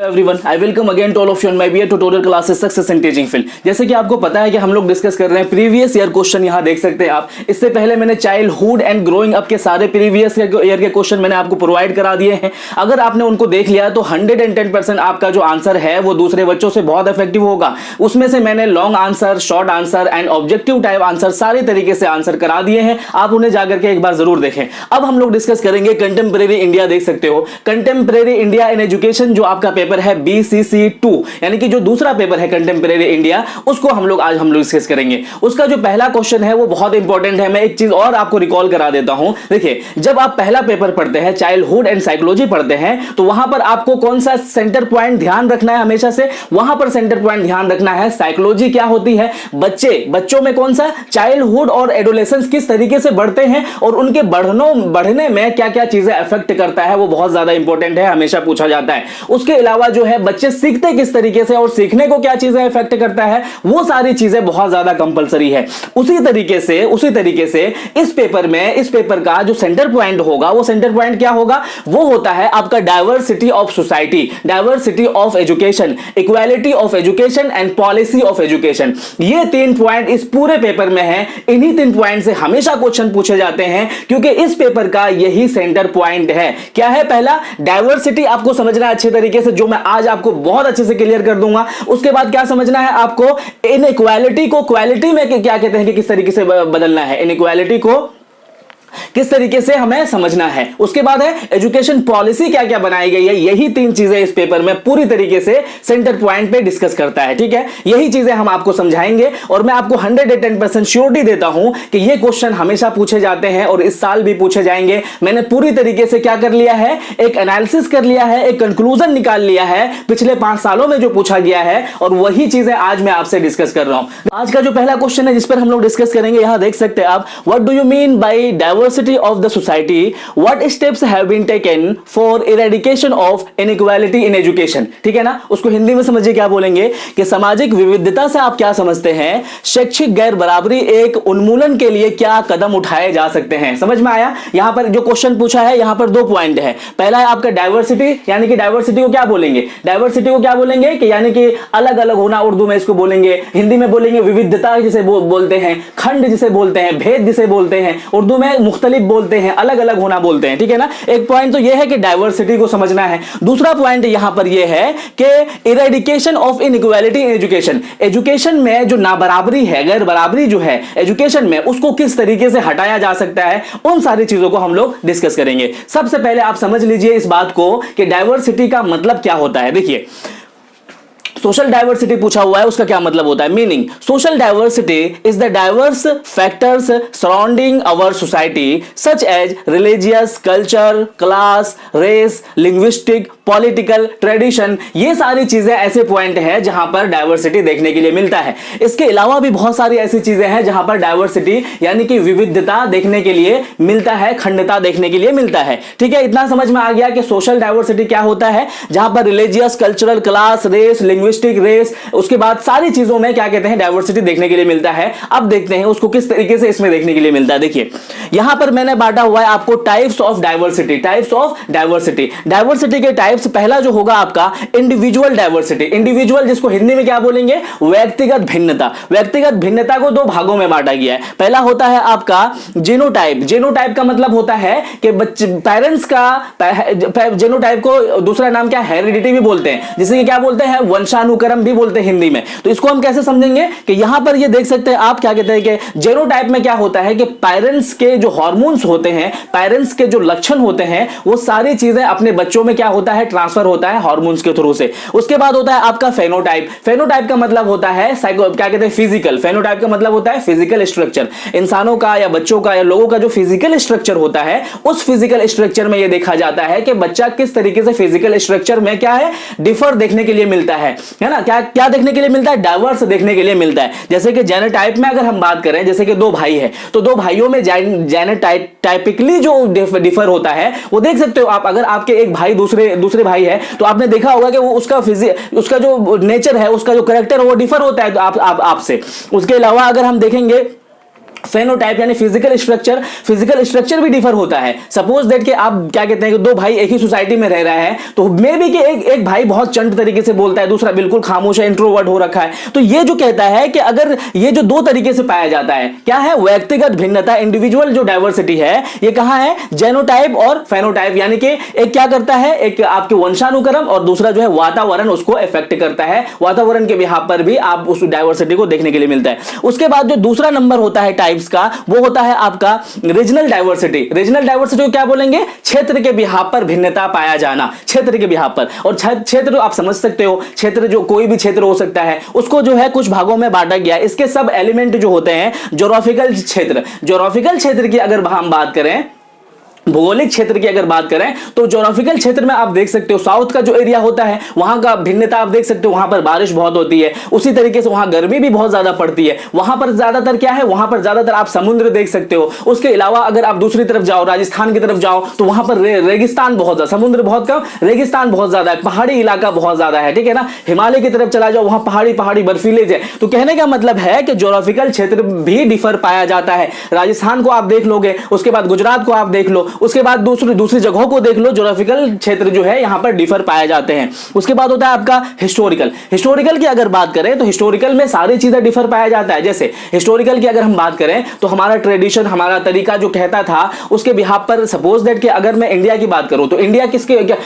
Everyone, I welcome again to all of you on my BA tutorial classes success in teaching field. जैसे कि आपको पता है कि हम लोग डिस्कस कर रहे हैं प्रीवियस ईयर क्वेश्चन। यहां देख सकते हैं आप, इससे पहले मैंने चाइल्डहुड एंड ग्रोइंग अप के सारे प्रीवियस ईयर के क्वेश्चन मैंने आपको प्रोवाइड करा दिए हैं। अगर आपने उनको देख लिया तो 110% आपका जो आंसर है वो दूसरे बच्चों से बहुत इफेक्टिव होगा। उसमें से मैंने long answer, short answer and objective type answer सारे तरीके से आंसर करा दिए हैं। आप उन्हें जाकर के एक बार जरूर देखें। अब हम लोग डिस्कस करेंगे कंटेम्परेरी इंडिया। देख सकते हो कंटेम्परेरी इंडिया इन एजुकेशन, जो आपका पेपर है BCC2, यानी कि जो दूसरा पेपर है कंटेम्परेरी इंडिया, उसको हम लोग डिस्कस करेंगे। उसका जो पहला क्वेश्चन है वो बहुत इंपॉर्टेंट है। मैं एक चीज और आपको रिकॉल करा देता हूं। देखिए, जब आप पहला पेपर पढ़ते हैं, चाइल्डहुड एंड साइकोलॉजी पढ़ते हैं, तो वहां पर आपको कौन सा सेंटर पॉइंट ध्यान रखना है? हमेशा से वहां पर सेंटर पॉइंट ध्यान रखना है साइकोलॉजी क्या होती है, बच्चों में कौन सा चाइल्डहुड और एडोलेसेंस किस तरीके से बढ़ते हैं और उनके बढ़ने में क्या क्या चीजें अफेक्ट करता है, वो बहुत ज्यादा इंपॉर्टेंट है, हमेशा पूछा जाता है। उसके अलावा जो है बच्चे सीखते किस तरीके से और सीखने को क्या चीजें इफेक्ट करता है, वो सारी चीजें बहुत ज्यादा कंपलसरी है। उसी तरीके से इस पेपर का जो सेंटर पॉइंट होगा, वो सेंटर पॉइंट क्या होगा? वो होता है आपका diversity of society, diversity of education, equality of education and policy of education. ये 3 पॉइंट इस पूरे पेपर में है। इन्हीं 3 पॉइंट से हमेशा क्वेश्चन पूछे जाते हैं, क्योंकि इस पेपर का यही सेंटर पॉइंट है। क्या है? पहला, डाइवर्सिटी आपको समझना है अच्छे तरीके से, जो मैं आज आपको बहुत अच्छे से क्लियर कर दूंगा। उसके बाद क्या समझना है आपको? इनइक्वालिटी को क्वालिटी में क्या कहते हैं कि किस तरीके से बदलना है, इनइक्वालिटी को किस तरीके से हमें समझना है। उसके बाद है एजुकेशन पॉलिसी क्या क्या बनाई गई है। यही 3 चीजें इस पेपर में पूरी तरीके से सेंटर पॉइंट पे डिस्कस करता है। ठीक है, यही चीजें हम आपको समझाएंगे और मैं आपको 110% श्योरिटी देता हूं कि ये क्वेश्चन हमेशा पूछे जाते हैं और इस साल भी पूछे जाएंगे। मैंने पूरी तरीके से क्या कर लिया है, एक एनालिसिस कर लिया है, एक कंक्लूजन निकाल लिया है पिछले 5 सालों में जो पूछा गया है, और वही चीजें आज मैं आपसे डिस्कस कर रहा हूं। आज का जो पहला क्वेश्चन है जिस पर हम लोग डिस्कस करेंगे, यहां देख सकते हैं आप, what do you mean by diversity of the society, what steps have been taken for eradication of inequality in education। ठीक है ना, उसको हिंदी में समझिए क्या बोलेंगे कि सामाजिक विविधता से आप क्या समझते हैं, शैक्षिक गैर बराबरी एक उन्मूलन के लिए क्या कदम उठाए जा सकते हैं। समझ में आया? यहां पर जो क्वेश्चन पूछा है, यहां पर 2 पॉइंट है। पहला है आपका डाइवर्सिटी, यानी कि डाइवर्सिटी को क्या बोलेंगे, डाइवर्सिटी को क्या बोलेंगे कि यानी कि अलग अलग होना, उर्दू में इसको बोलेंगे, हिंदी में बोलेंगे विविधता जिसे बोलते हैं, खंड जिसे बोलते हैं, भेद जिसे बोलते हैं, उर्दू में मुख्तलिफ बोलते हैं, अलग अलग होना बोलते हैं। ठीक है ना, एक पॉइंट तो यह है कि डाइवर्सिटी को समझना है। दूसरा पॉइंट यहां पर यह है कि eradication of inequality in education, education में जो नाबराबरी है, गैर बराबरी जो है एजुकेशन में, उसको किस तरीके से हटाया जा सकता है, उन सारी चीजों को हम लोग डिस्कस करेंगे। सबसे पहले आप समझ लीजिए इस बात को कि डाइवर्सिटी का मतलब क्या होता है। देखिए, सोशल डाइवर्सिटी पूछा हुआ है, उसका क्या मतलब होता है? Meaning, social diversity is the diverse factors surrounding our society such as religious, culture, class, race, linguistic, political, tradition. ये सारी चीजें ऐसे पॉइंट है जहां पर डाइवर्सिटी देखने के लिए मिलता है। इसके अलावा भी बहुत सारी ऐसी चीजें हैं जहां पर डाइवर्सिटी यानी कि विविधता देखने के लिए मिलता है, खंडता देखने के लिए मिलता है। ठीक है, इतना समझ में आ गया कि सोशल डाइवर्सिटी क्या होता है, जहां पर religious, cultural, class, race, linguistic, race, उसके बाद सारी चीजों में क्या कहते हैं, डाइवर्सिटी देखने के लिए मिलता है। अब देखते हैं उसको किस तरीके से इसमें देखने के लिए मिलता है। देखिए, यहां पर मैंने बांटा हुआ है आपको types of diversity, types of diversity. Diversity के टाइप्स, पहला जो होगा आपका इंडिविजुअल डाइवर्सिटी। इंडिविजुअल जिसको हिंदी में क्या बोलेंगे, व्यक्तिगत भिन्नता। व्यक्तिगत भिन्नता को 2 भागों में बांटा गया है। पहला होता है आपका जीनोटाइप। जीनोटाइप का मतलब होता है कि पेरेंट्स का, जीनोटाइप को दूसरा नाम क्या, हेरिडिटी भी बोलते हैं, जिसे कि क्या बोलते हैं, वंशानुक्रम भी बोलते हैं हिंदी में। तो इसको हम कैसे समझेंगे कि यहां पर ये देख सकते हैं आप, क्या कहते हैं कि जीनोटाइप में क्या होता है कि पेरेंट्स के जो हार्मोन्स होते हैं, पेरेंट्स के जो लक्षण होते हैं, वो सारी चीजें अपने बच्चों में क्या होता है, ट्रांसफर होता है हार्मोन्स के थ्रू से। उसके बाद होता है आपका फेनोटाइप। फेनोटाइप का मतलब होता है क्या कहते हैं, फिजिकल। फेनोटाइप का मतलब होता है फिजिकल स्ट्रक्चर। इंसानों का या बच्चों का या लोगों का जो फिजिकल स्ट्रक्चर होता है, उस फिजिकल स्ट्रक्चर में यह देखा जाता है कि बच्चा किस तरीके से फिजिकल स्ट्रक्चर में क्या है, डिफर देखने के लिए मिलता है ना। क्या देखने के लिए मिलता है, डाइवर्स देखने के लिए मिलता है। जैसे कि जेनोटाइप में अगर हम बात करें, जैसे कि 2 भाई है तो 2 भाइयों में जेनोटाइपिकली जो डिफर होता है, वो देख सकते हो आप। अगर आपके एक भाई दूसरे भाई है तो आपने देखा होगा कि वो उसका जो नेचर है, उसका जो कैरेक्टर है, वो डिफर होता है आपसे। उसके अलावा अगर हम देखेंगे फेनोटाइप यानी फिजिकल स्ट्रक्चर भी डिफर होता है। सपोज दैट कि आप क्या कहते हैं कि दो भाई एक ही सोसाइटी में रह रहा है, तो मे बी कि एक भाई बहुत चंट तरीके से बोलता है, दूसरा बिल्कुल खामोश है, इंट्रोवर्ट हो रखा है। तो ये जो कहता है कि अगर ये जो दो तरीके से पाया जाता है, क्या है, व्यक्तिगत भिन्नता, इंडिविजुअल जो डाइवर्सिटी है, ये कहां है, जेनोटाइप और फेनोटाइप, यानी कि एक क्या करता है, एक आपके वंशानुक्रम और दूसरा जो है वातावरण उसको इफेक्ट करता है। वातावरण के बिहाफ पर भी आप उस डाइवर्सिटी को देखने के लिए मिलता है। उसके बाद जो दूसरा नंबर होता है टाइप्स का, वो होता है आपका रीजनल डाइवर्सिटी। रीजनल डाइवर्सिटी को क्या बोलेंगे, क्षेत्र के बिहाफ पर भिन्नता पाया जाना, क्षेत्र के बिहाफ पर। और क्षेत्र आप समझ सकते हो, क्षेत्र जो कोई भी क्षेत्र हो सकता है, उसको जो है कुछ भागों में बांटा गया। इसके सब एलिमेंट जो होते हैं, ज्योग्राफिकल क्षेत्र की अगर हम बात करें, भौगोलिक क्षेत्र की अगर बात करें, तो ज्योग्राफिकल क्षेत्र में आप देख सकते हो साउथ का जो एरिया होता है, वहां का भिन्नता आप देख सकते हो, वहां पर बारिश बहुत होती है, उसी तरीके से वहां गर्मी भी बहुत ज्यादा पड़ती है। वहां पर ज्यादातर क्या है, वहां पर ज्यादातर आप समुद्र देख सकते हो। उसके अलावा अगर आप दूसरी तरफ जाओ, राजस्थान की तरफ जाओ, तो वहां पर रेगिस्तान बहुत ज्यादा, समुद्र बहुत कम, रेगिस्तान बहुत ज्यादा है, पहाड़ी इलाका बहुत ज्यादा है, ठीक है ना। हिमालय की तरफ चला जाओ, वहां पहाड़ी बर्फीले है। तो कहने का मतलब है कि ज्योग्राफिकल क्षेत्र भी डिफर पाया जाता है। राजस्थान को आप देख लोगे, उसके बाद गुजरात को आप देख लो, उसके बाद दूसरी जगहों को देख लो, ज्योग्राफिकल क्षेत्र जो है यहां पर डिफर पाए जाते हैं। उसके बाद होता है आपका हिस्टोरिकल की अगर बात करें, तो हिस्टोरिकल में सारी चीजें डिफर पाया जाता है। जैसे हिस्टोरिकल की अगर हम बात करें, तो हमारा ट्रेडिशन, हमारा तरीका जो कहता था, उसके बिहाफ पर सपोज दैट कि अगर मैं इंडिया की बात करूं, तो इंडिया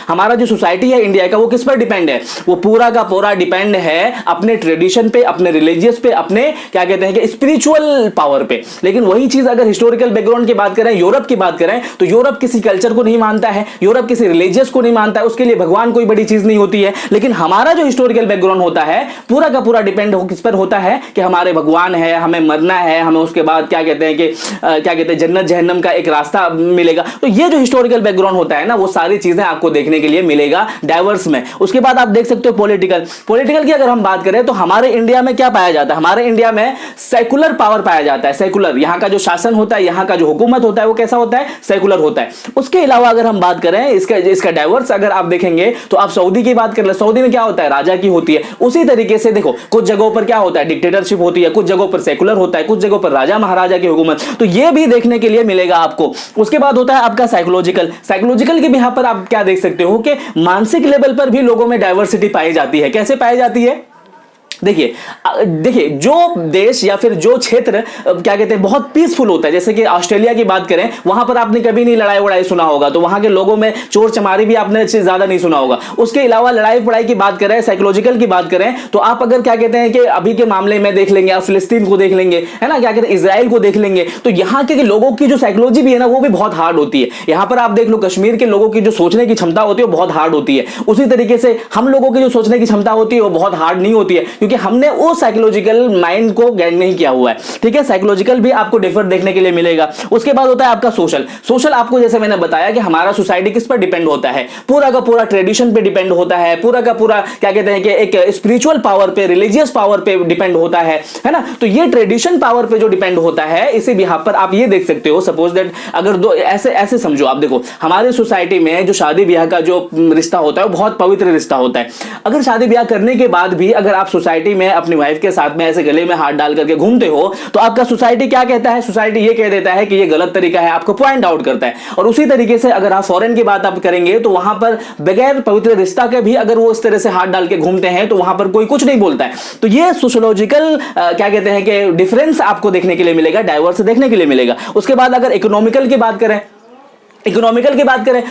हमारा जो सोसाइटी है इंडिया का, वो किस पर डिपेंड है, वो पूरा का पूरा डिपेंड है अपने ट्रेडिशन पे, अपने रिलीजियस पे, अपने क्या कहते हैं कि स्पिरिचुअल पावर पे। लेकिन वही चीज अगर हिस्टोरिकल बैकग्राउंड की बात करें, यूरोप की बात करें, तो यूरोप किसी कल्चर को नहीं मानता है, यूरोप किसी रिलीजियस को नहीं मानता है, उसके लिए भगवान कोई बड़ी चीज नहीं होती है। लेकिन हमारा जो हिस्टोरिकल बैकग्राउंड होता है, पूरा का पूरा डिपेंड किस पर होता है कि हमारे भगवान है, हमें मरना है, हमें उसके बाद क्या कहते हैं कि जन्नत जहन्नम का एक रास्ता मिलेगा। तो ये जो हिस्टोरिकल बैकग्राउंड होता है ना, वो सारी चीजें आपको देखने के लिए मिलेगा डाइवर्स में। उसके बाद आप देख सकते हो पॉलिटिकल की अगर हम बात करें, तो हमारे इंडिया में क्या पाया जाता है, हमारे इंडिया में सेकुलर पावर पाया जाता है। सेकुलर, यहां का जो शासन होता है, यहां का जो हुकूमत होता है, वो कैसा होता है, सेकुलर होता है। उसके अलावा अगर हम बात करें इसका डाइवर्स अगर आप देखेंगे, तो आप सऊदी की बात कर ले, सऊदी में क्या होता है, राजा की होती है। उसी तरीके से देखो, कुछ जगहों पर क्या होता है, डिक्टेटरशिप होती है, कुछ जगहों पर सेकुलर होता है, कुछ जगहों पर राजा महाराजा की हुकूमत। तो ये भी देखने के लिए मिलेगा आपको। उसके बाद होता है आपका साइकोलॉजिकल के बिहाफ पर आप क्या देख सकते हो कि मानसिक लेवल पर भी लोगों में डाइवर्सिटी पाई जाती है। कैसे पाई जाती है, देखिए जो देश या फिर जो क्षेत्र क्या कहते हैं बहुत पीसफुल होता है, जैसे कि ऑस्ट्रेलिया की बात करें, वहां पर आपने कभी नहीं लड़ाई वड़ाई सुना होगा, तो वहां के लोगों में चोर चमारी भी आपने ज्यादा नहीं सुना होगा। उसके अलावा लड़ाई पड़ाई की बात करें, साइकोलॉजिकल की बात करें, तो आप अगर क्या कहते हैं कि अभी के मामले में देख लेंगे, आप फिलिस्तीन को देख लेंगे, है ना, क्या कहते हैं इजराइल को देख लेंगे, तो यहाँ के लोगों की जो साइकोलॉजी भी है ना, वो भी बहुत हार्ड होती है। यहाँ पर आप देख लो, कश्मीर के लोगों की जो सोचने की क्षमता होती है वो बहुत हार्ड होती है। उसी तरीके से हम लोगों की जो सोचने की क्षमता होती है वो बहुत हार्ड नहीं होती है, क्योंकि हमने उस साइकोलॉजिकल माइंड को गेन नहीं किया हुआ है। ठीक है, साइकोलॉजिकल भी आपको डिफर देखने के लिए मिलेगा। उसके बाद होता है आपका सोशल आपको जैसे मैंने बताया कि हमारा सोसाइटी किस पर डिपेंड होता है, पूरा का पूरा ट्रेडिशन पे डिपेंड होता है, पूरा का पूरा क्या कहते हैं कि एक स्पिरिचुअल पावर पे, रिलीजियस पावर पे डिपेंड होता है ना। तो ये ट्रेडिशन पावर पे जो डिपेंड होता है, इसी बिहाफ पर आप ये देख सकते हो। सपोज दैट अगर दो ऐसे समझो, आप देखो हमारे सोसाइटी में जो शादी ब्याह का जो रिश्ता होता है वो बहुत पवित्र रिश्ता होता है। अगर शादी ब्याह करने के बाद भी अगर आप सोसाइटी में अपनी वाइफ के साथ में ऐसे गले में हाथ डाल करके घूमते हो, तो आपका सोसाइटी क्या कहता है, सोसाइटी ये कह देता है कि ये गलत तरीका है, आपको पॉइंट आउट करता है। और उसी तरीके से अगर आप फॉरेन की बात आप करेंगे, तो वहां पर बगैर पवित्र रिश्ता के भी अगर वो इस तरह से हाथ डाल के घूमते हैं, तो वहां पर कोई कुछ नहीं बोलता है। तो ये सोशियोलॉजिकल क्या कहते हैं कि डिफरेंस आपको देखने के लिए मिलेगा, डाइवर्स देखने के लिए मिलेगा। उसके बाद अगर इकोनॉमिकल की बात करें,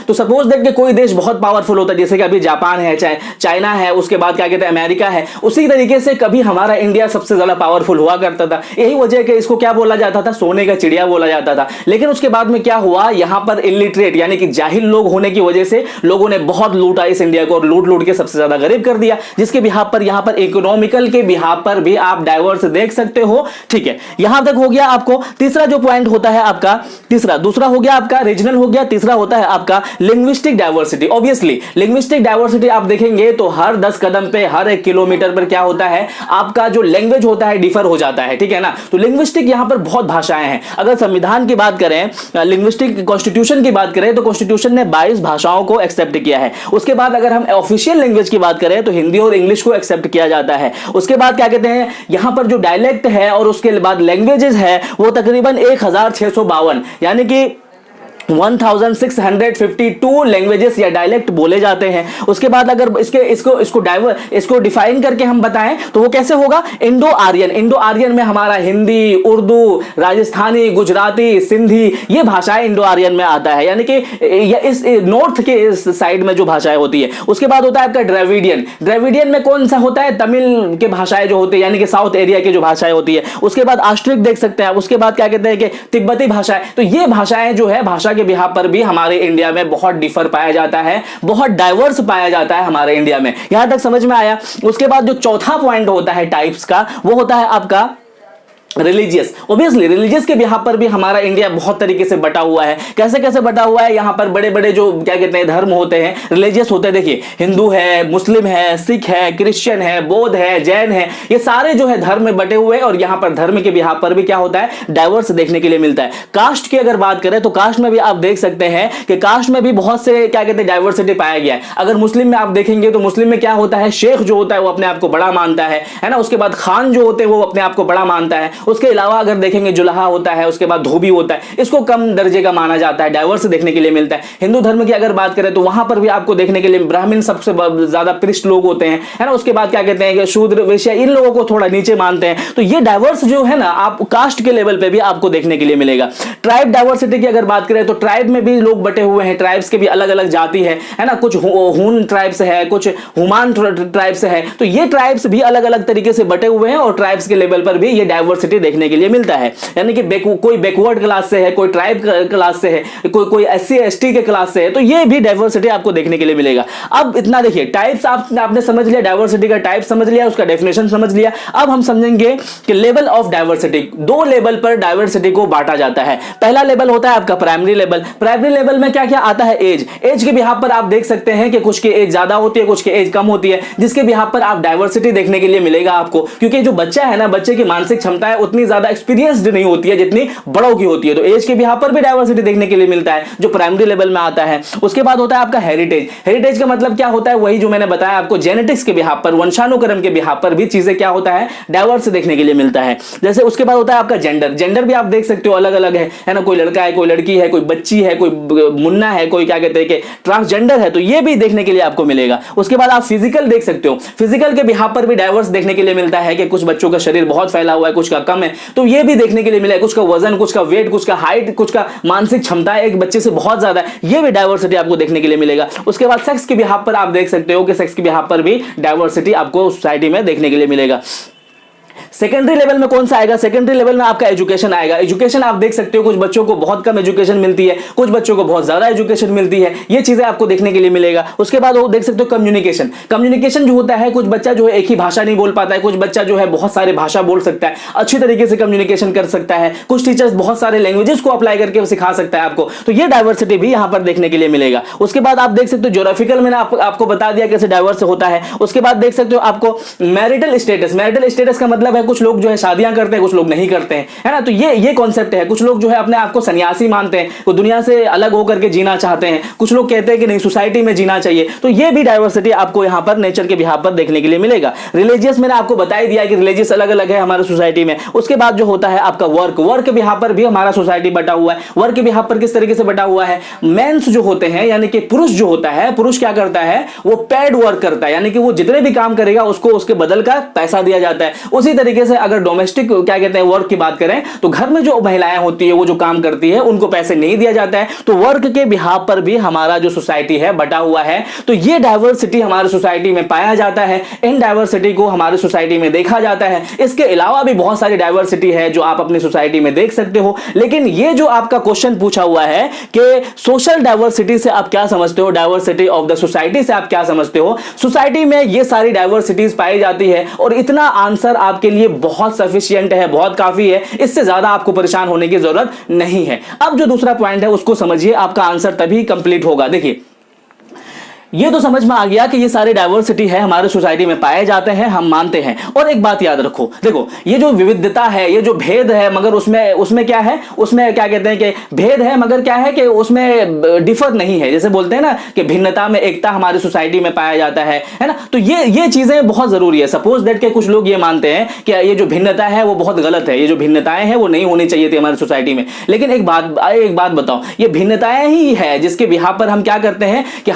तो सपोज दैट कि कोई देश बहुत पावरफुल होता है, जैसे कि अभी जापान है, चाइना है, उसके बाद क्या कहते हैं अमेरिका है। उसी तरीके से कभी हमारा इंडिया सबसे ज्यादा पावरफुल हुआ करता था। यही वजह है कि इसको क्या बोला जाता था, सोने का चिड़िया बोला जाता था। लेकिन उसके बाद में क्या हुआ, यहां पर इलिटरेट यानी कि जाहिल लोग होने की वजह से लोगों ने बहुत लूटा इस इंडिया को, और लूट के सबसे ज्यादा गरीब कर दिया, जिसके बिहाफ पर यहां पर इकोनॉमिकल के बिहाफ पर भी आप डाइवर्स देख सकते हो। ठीक है, यहां तक हो गया आपको तीसरा जो पॉइंट होता है आपका, दूसरा हो गया आपका रीजनल हो गया, गया। तीसरा होता है आपका linguistic diversity. Obviously linguistic diversity आप देखेंगे तो हर 10 कदम पे, हर 1 किलोमीटर पर क्या होता है, आपका जो लैंग्वेज होता है डिफर हो जाता है, ठीक है ना। तो लिंग्विस्टिक यहां पर बहुत भाषाएं हैं। अगर संविधान की बात करें, लिंग्विस्टिक कॉन्स्टिट्यूशन की बात करें, तो कॉन्स्टिट्यूशन ने 22 भाषाओं को एक्सेप्ट किया है। उसके बाद अगर हम ऑफिशियल लैंग्वेज की बात करें तो हिंदी और इंग्लिश को एक्सेप्ट किया जाता है। उसके बाद क्या कहते हैं, यहां पर जो डायलेक्ट है और उसके बाद लैंग्वेजेस है वो तकरीबन 1652 यानी कि 1652 लैंग्वेजेस या डायलेक्ट बोले जाते हैं। उसके बाद अगर इसको डिफाइन करके हम बताएं तो वो कैसे होगा, इंडो आर्यन में हमारा हिंदी, उर्दू, राजस्थानी, गुजराती, सिंधी, ये भाषाएं इंडो आर्यन में आता है, यानी कि इस नॉर्थ के इस साइड में जो भाषाएं होती है। उसके बाद होता है आपका द्रविडियन में कौन सा होता है, तमिल के भाषाएं जो होती है, यानी कि साउथ एरिया की जो भाषाएं होती है। उसके बाद ऑस्ट्रिक देख सकते हैं आप। उसके बाद क्या कहते हैं कि तिब्बती भाषाएं। तो ये भाषाएं जो है भाषा के बिहार पर भी हमारे इंडिया में बहुत डिफर पाया जाता है, बहुत डाइवर्स पाया जाता है हमारे इंडिया में। यहां तक समझ में आया। उसके बाद जो चौथा पॉइंट होता है टाइप्स का, वो होता है आपका रिलीजियस। ऑब्वियसली रिलीजियस के बिहार पर भी हमारा इंडिया बहुत तरीके से बटा हुआ है। कैसे कैसे बटा हुआ है, यहां पर बड़े बड़े जो क्या कहते हैं धर्म होते हैं, रिलीजियस होते हैं। देखिए हिंदू है, मुस्लिम है, सिख है, क्रिश्चियन है, बौद्ध है, जैन है, ये सारे जो है धर्म में बटे हुए हैं। और यहां पर धर्म के बिहार पर भी क्या होता है, डाइवर्स देखने के लिए मिलता है। कास्ट की अगर बात करें तो कास्ट में भी आप देख सकते हैं कि कास्ट में भी बहुत से क्या कहते हैं डाइवर्सिटी पाया गया है। अगर मुस्लिम में आप देखेंगे तो मुस्लिम में क्या होता है, शेख जो होता है वो अपने आप को बड़ा मानता है ना। उसके बाद खान जो होते हैं वो अपने आप को बड़ा मानता है। उसके अलावा अगर देखेंगे जुलाहा होता है, उसके बाद धोबी होता है, इसको कम दर्जे का माना जाता है। डाइवर्स देखने के लिए मिलता है। हिंदू धर्म की अगर बात करें तो वहां पर भी आपको देखने के लिए ब्राह्मण सबसे ज्यादा पृष्ठ लोग होते हैं, है ना। उसके बाद क्या कहते हैं कि शूद्र, वैश्य, इन लोगों को थोड़ा नीचे मानते हैं। तो ये डाइवर्स जो है ना, आप कास्ट के लेवल पे भी आपको देखने के लिए मिलेगा। ट्राइब डाइवर्सिटी की अगर बात करें तो ट्राइब में भी लोग बटे हुए हैं। ट्राइब्स के भी अलग अलग जाति है ना। कुछ हून ट्राइब्स है, कुछ हुमान ट्राइब्स है। तो ये ट्राइब्स भी अलग अलग तरीके से बटे हुए हैं और ट्राइब्स के लेवल पर भी ये डाइवर्सिटी देखने के लिए मिलता है। यानी कि कोई बैकवर्ड क्लास से है, कोई ट्राइब क्लास से है, कोई एससी एसटी के क्लास से है, तो ये भी डाइवर्सिटी आपको देखने के लिए मिलेगा। अब इतना देखिए, टाइप्स आपने समझ लिया, डाइवर्सिटी का टाइप समझ लिया, उसका डेफिनेशन समझ लिया। अब हम समझेंगे कि लेवल ऑफ डाइवर्सिटी, 2 लेवल पर डाइवर्सिटी को बांटा जाता है। पहला लेवल होता है आपका प्राइमरी लेवल। प्राइमरी लेवल में क्या क्या आता है, एज के बिहाफ पर आप देख सकते हैं कि कुछ की एज ज्यादा होती है, कुछ की एज कम होती है, जिसके बिहाफ पर आप डाइवर्सिटी देखने के लिए मिलेगा आपको। क्योंकि जो बच्चा है ना, बच्चे की मानसिक क्षमता है उतनी ज्यादा एक्सपीरियंस्ड नहीं होती है जितनी बड़ों की होती है। तो एज के बिहाफ पर भी डाइवर्सिटी देखने के लिए मिलता है, जो प्राइमरी लेवल में आता है। उसके बाद होता है आपका हेरिटेज। हेरिटेज का मतलब क्या होता है, वही जो मैंने बताया आपको, जेनेटिक्स के बिहाफ पर, वंशानुक्रम के बिहाफ पर भी चीजें क्या होता है, डाइवर्स देखने के लिए मिलता है। जैसे उसके बाद होता है आपका जेंडर। जेंडर भी आप देख सकते हो अलग अलग है ना। कोई लड़का है, कोई लड़की है, कोई बच्ची है, कोई मुन्ना है, कोई क्या कहते हैं कि ट्रांसजेंडर है। तो ये भी देखने के लिए आपको मिलेगा। उसके बाद आप फिजिकल देख सकते हो। फिजिकल के बिहाफ पर भी डाइवर्स देखने के लिए मिलता है कि कुछ बच्चों का शरीर बहुत फैला हुआ है, कुछ का कम है, तो ये भी देखने के लिए मिलेगा। कुछ का वजन, कुछ का वेट, कुछ का हाइट, कुछ का मानसिक क्षमता एक बच्चे से बहुत ज्यादा है, ये भी डाइवर्सिटी आपको देखने के लिए मिलेगा। उसके बाद सेक्स के बिहाफ पर आप देख सकते हो कि सेक्स के बिहाफ पर भी डाइवर्सिटी आपको सोसाइटी में देखने के लिए मिलेगा। सेकेंडरी लेवल में कौन सा आएगा, सेकेंडरी लेवल में आपका एजुकेशन आएगा। एजुकेशन आप देख सकते हो, कुछ बच्चों को बहुत कम एजुकेशन मिलती है, कुछ बच्चों को बहुत ज्यादा एजुकेशन मिलती है, ये चीजें आपको देखने के लिए मिलेगा। उसके बाद वो देख सकते हो कम्युनिकेशन। कम्युनिकेशन जो होता है, कुछ बच्चा जो है एक ही भाषा नहीं बोल पाता है, कुछ बच्चा जो है बहुत सारे भाषा बोल सकता है, अच्छी तरीके से कम्युनिकेशन कर सकता है। कुछ टीचर्स बहुत सारे लैंग्वेजेस को अप्लाई करके सिखा सकता है आपको। तो ये डाइवर्सिटी भी यहां पर देखने के लिए मिलेगा। उसके बाद आप देख सकते हो ज्योग्राफिकल, मैंने आपको बता दिया कैसे डाइवर्स होता है। उसके बाद देख सकते हो आपको मैरिटल स्टेटस। मैरिटल स्टेटस का मतलब है कुछ लोग जो है शादियां करते हैं, कुछ लोग नहीं करते हैं, है ना। तो ये कॉन्सेप्ट है। कुछ लोग जो है अपने आप को सन्यासी मानते हैं, वो दुनिया से अलग होकर के जीना चाहते हैं। कुछ लोग कहते हैं कि नहीं, सोसाइटी में जीना चाहिए। तो ये भी डाइवर्सिटी आपको यहां पर नेचर के बिहाफ पर देखने के लिए मिलेगा। रिलीजियस मैंने आपको बता ही दिया कि रिलीजियस अलग अलग है हमारे सोसाइटी में। उसके बाद जो होता है आपका वर्क के बिहाफ पर भी हमारा सोसाइटी बटा हुआ है। वर्क के बिहाफ पर किस तरीके से बटा हुआ है, मेंस जो होते हैं यानी कि पुरुष जो होता है, पुरुष क्या करता है, वो पेड वर्क करता है, यानी कि वो जितने भी काम करेगा उसको उसके बदल का पैसा दिया जाता है। उसी तरीके से अगर डोमेस्टिक क्या कहते हैं वर्क की बात करें तो घर में जो महिलाएं होती है, वो जो काम करती है, उनको पैसे नहीं दिया जाता है। तो वर्क के बिहाफ पर भी हमारा जो सोसाइटी है बटा हुआ है। तो ये डाइवर्सिटी हमारे सोसाइटी में पाया जाता है। इन डाइवर्सिटी को हमारे सोसाइटी में देखा जाता है। इसके अलावा भी बहुत सारी डाइवर्सिटी है जो आप अपनी सोसाइटी में देख सकते हो। लेकिन ये जो आपका क्वेश्चन पूछा हुआ है कि सोशल डाइवर्सिटी से आप क्या समझते हो, डाइवर्सिटी ऑफ द सोसाइटी से आप क्या समझते हो, सोसाइटी में ये सारी डाइवर्सिटीज पाई जाती है। और इतना आंसर आपके लिए ये बहुत सफिशिएंट है, बहुत काफी है, इससे ज्यादा आपको परेशान होने की जरूरत नहीं है। अब जो दूसरा पॉइंट है उसको समझिए, आपका आंसर तभी कंप्लीट होगा। देखिए ये तो समझ में आ गया कि ये सारे डाइवर्सिटी है हमारे सोसाइटी में पाए जाते हैं, हम मानते हैं। और एक बात याद रखो, देखो ये जो विविधता है, ये जो भेद है, मगर उसमें क्या है, उसमें क्या कहते हैं कि भेद है मगर क्या है कि उसमें डिफर नहीं है। जैसे बोलते हैं ना कि भिन्नता में एकता हमारी सोसाइटी में पाया जाता है ना। तो ये चीजें बहुत जरूरी है। सपोज दैट के कुछ लोग ये मानते हैं कि ये जो भिन्नता है वो बहुत गलत है, ये जो भिन्नताएं हैं वो नहीं होनी चाहिए थी हमारी सोसाइटी में। लेकिन एक बात बताओ, ये भिन्नताएं ही है जिसके बिहाफ पर हम क्या करते हैं कि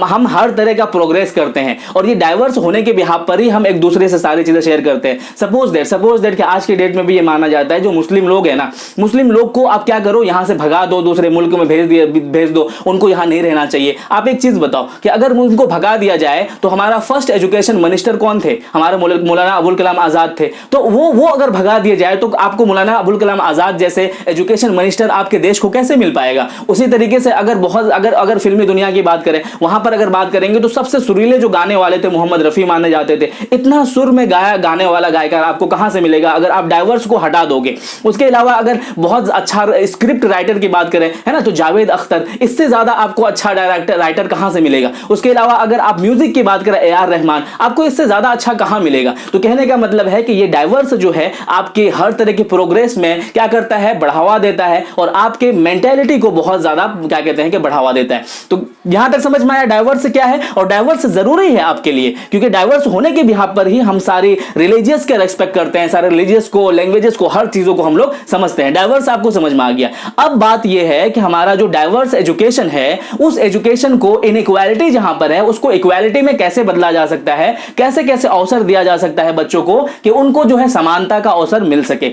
हम हर तरह का प्रोग्रेस करते हैं, और ये डाइवर्स होने के बिहाफ पर ही हम एक दूसरे से सारी चीजें शेयर करते हैं। सपोज दैट कि आज के डेट में भी ये माना जाता है जो मुस्लिम लोग हैं ना, मुस्लिम लोग को आप क्या करो, यहां से भगा दो, दूसरे मुल्क में भेज दो, उनको यहां नहीं रहना चाहिए। आप एक चीज बताओ कि अगर उनको भगा दिया जाए तो हमारा फर्स्ट एजुकेशन मिनिस्टर कौन थे? हमारे मौलाना अबुल कलाम आजाद थे। तो वो अगर भगा दिया जाए तो आपको मौलाना अबुल कलाम आजाद जैसे एजुकेशन मिनिस्टर आपके देश को कैसे मिल पाएगा? उसी तरीके से अगर फिल्मी दुनिया की बात करें, वहां पर अगर बात करेंगे तो सबसे सुरीले जो गाने वाले थे मोहम्मद रफी माने जाते थे। इतना सुर में गाने वाला गायकार आपको कहां से मिलेगा अगर आप डाइवर्स को हटा दोगे? उसके अलावा अगर बहुत अच्छा स्क्रिप्ट राइटर की बात करें, है ना, तो जावेद अख्तर, इससे ज्यादा आपको अच्छा राइटर कहां से मिलेगा? उसके अलावा अगर आप म्यूजिक की बात करें, ए.आर. रहमान, आपको इससे ज्यादा अच्छा कहां मिलेगा? तो कहने का मतलब है कि ये डाइवर्स जो है आपके हर तरह के प्रोग्रेस में क्या करता है, बढ़ावा देता है, और आपके मेंटेलिटी को बहुत ज्यादा क्या कहते हैं कि बढ़ावा देता है। तो यहां तक समझ में आया डाइवर्स क्या है, और डाइवर्स जरूरी है आपके लिए, क्योंकि डाइवर्स होने के बिहाफ पर ही हम सारी रिलीजियस के रेस्पेक्ट करते हैं, सारे रिलीजियस को, लैंग्वेजेस को, हर चीजों को हम लोग समझते हैं। डाइवर्स आपको समझ में आ गया। अब बात यह है कि हमारा जो डाइवर्स एजुकेशन है, उस एजुकेशन को इनइक्वालिटी जहां पर है उसको इक्वालिटी में कैसे बदला जा सकता है, कैसे कैसे अवसर दिया जा सकता है बच्चों को कि उनको जो है समानता का अवसर मिल सके।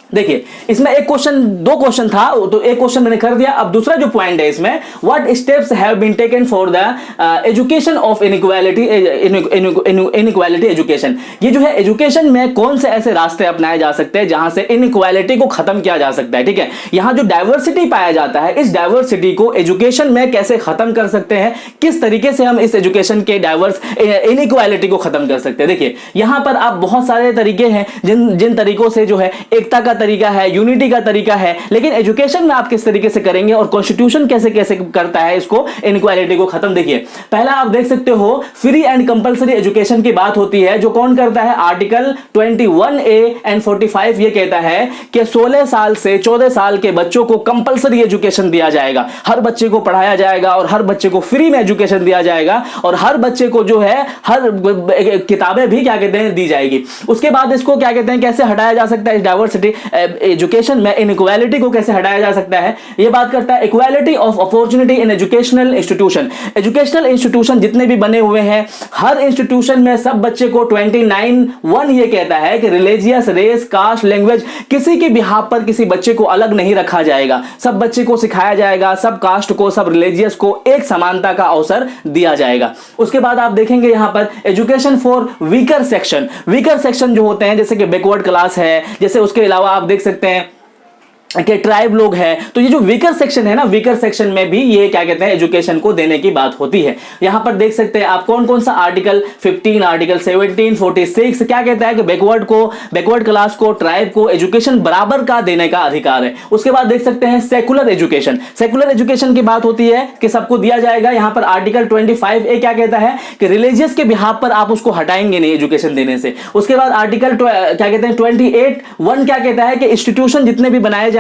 देखिए इसमें दो क्वेश्चन था, तो एक क्वेश्चन मैंने कर दिया। अब दूसरा जो पॉइंट है इसमें, what steps have been taken for the education of inequality education. ये जो है एजुकेशन में कौन से ऐसे रास्ते अपनाए जा सकते हैं जहां से इनइक्वालिटी को खत्म किया जा सकता है। ठीक है, यहां जो डाइवर्सिटी पाया जाता है, इस डाइवर्सिटी को एजुकेशन में कैसे खत्म कर सकते हैं, किस तरीके से हम इस एजुकेशन के इनइक्वालिटी को खत्म कर सकते हैं। देखिए यहां पर आप बहुत सारे तरीके हैं जिन तरीकों से जो है एकता का तरीका है, यूनिटी का तरीका है, लेकिन एजुकेशन में आप किस तरीके से करेंगे और कॉन्स्टिट्यूशन कैसे कैसे करता है इसको, इनइक्वालिटी को खत्म। देखिए पहला आप देख सकते हो, फ्री एंड कंपलसरी एजुकेशन की बात होती है, जो कौन करता है, आर्टिकल 21A एंड 45 ये कहता है कि 16 साल से 14 साल के बच्चों को कंपलसरी एजुकेशन दिया जाएगा, हर बच्चे को पढ़ाया जाएगा और हर बच्चे को फ्री में एजुकेशन दिया जाएगा, और हर बच्चे को जो है हर किताबें भी क्या कहते हैं दी जाएगी। उसके बाद इसको क्या कहते हैं, कैसे हटाया जा सकता है डाइवर्सिटी एजुकेशन में, इनइक्वालिटी को कैसे हटाया जा सकता है। यह बात करता है equality of opportunity in educational institution. Educational institution जितने भी बने हुए हैं, हर इंस्टीट्यूशन में सब बच्चे को 29(1) ये कहता है कि रिलीजियस, रेस, कास्ट, लैंग्वेज, किसी के बिहाफ पर किसी बच्चे को अलग नहीं रखा जाएगा, सब बच्चे को सिखाया जाएगा, सब कास्ट को, सब रिलीजियस को एक समानता का अवसर दिया जाएगा। उसके बाद आप देखेंगे यहां पर education for weaker section. Weaker section जो होते हैं जैसे कि बैकवर्ड क्लास है, जैसे उसके अलावा आप देख सकते हैं कि ट्राइब लोग हैं, तो ये जो वीकर सेक्शन है ना, वीकर सेक्शन में भी ये क्या कहते हैं एजुकेशन को देने की बात होती है। यहां पर देख सकते हैं आप कौन कौन सा आर्टिकल 15, आर्टिकल 17, 46 क्या कहता है कि बैकवर्ड क्लास को, ट्राइब को एजुकेशन बराबर का देने का अधिकार है। उसके बाद देख सकते हैं सेकुलर एजुकेशन। सेकुलर एजुकेशन की बात होती है कि सबको दिया जाएगा। यहां पर आर्टिकल 25A क्या कहता है कि रिलीजियस के बिहाफ पर आप उसको हटाएंगे नहीं एजुकेशन देने से। उसके बाद आर्टिकल क्या कहते हैं 28(1) क्या कहता है कि इंस्टीट्यूशन जितने भी बनाए जाएंगे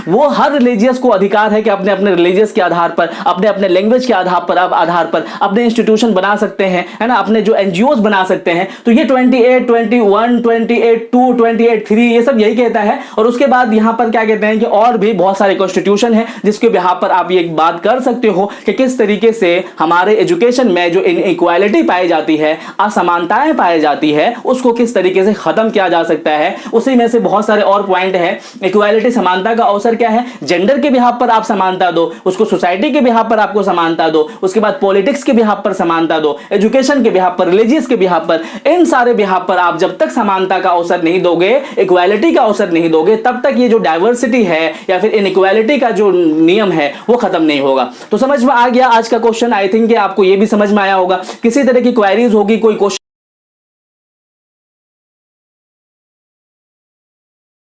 वो हर रिलीजियस को अधिकार है कि अपने अपने रिलीजियस के आधार पर, अपने अपने लैंग्वेज के आधार पर अपने इंस्टीट्यूशन बना सकते हैं, है ना, अपने जो एनजीओज बना सकते हैं। तो ये 28, 21, 28(2), 28(3) ये सब यही कहता है। और उसके बाद यहां पर क्या कहते हैं कि और भी बहुत सारे कॉन्स्टिट्यूशन है जिसके बिहाफ पर आप ये बात कर सकते हो कि किस तरीके से हमारे एजुकेशन में जो इनइक्वालिटी पाई जाती है, असमानताएं पाई जाती है, उसको किस तरीके से खत्म किया जा सकता है। उसी में से बहुत सारे और पॉइंट है। इक्वालिटी, समानता का अवसर क्या है, जेंडर के बिहाफ पर आप समानता दो, उसको सोसाइटी के बिहाफ पर आपको समानता दो, उसके बाद पॉलिटिक्स के बिहाफ पर समानता दो, एजुकेशन के बिहाफ पर, रिलीजियस के बिहाफ पर, इन सारे बिहाफ पर आप जब तक समानता का अवसर नहीं दोगे, इक्वालिटी का अवसर नहीं दोगे, तब तक ये जो डाइवर्सिटी है या फिर इनइक्वालिटी का जो नियम है वो खत्म नहीं होगा। तो समझ में आ गया आज का क्वेश्चन। आई थिंक आपको ये भी समझ में आया होगा। किसी तरह की क्वेरीज होगी, कोई क्वेश्चन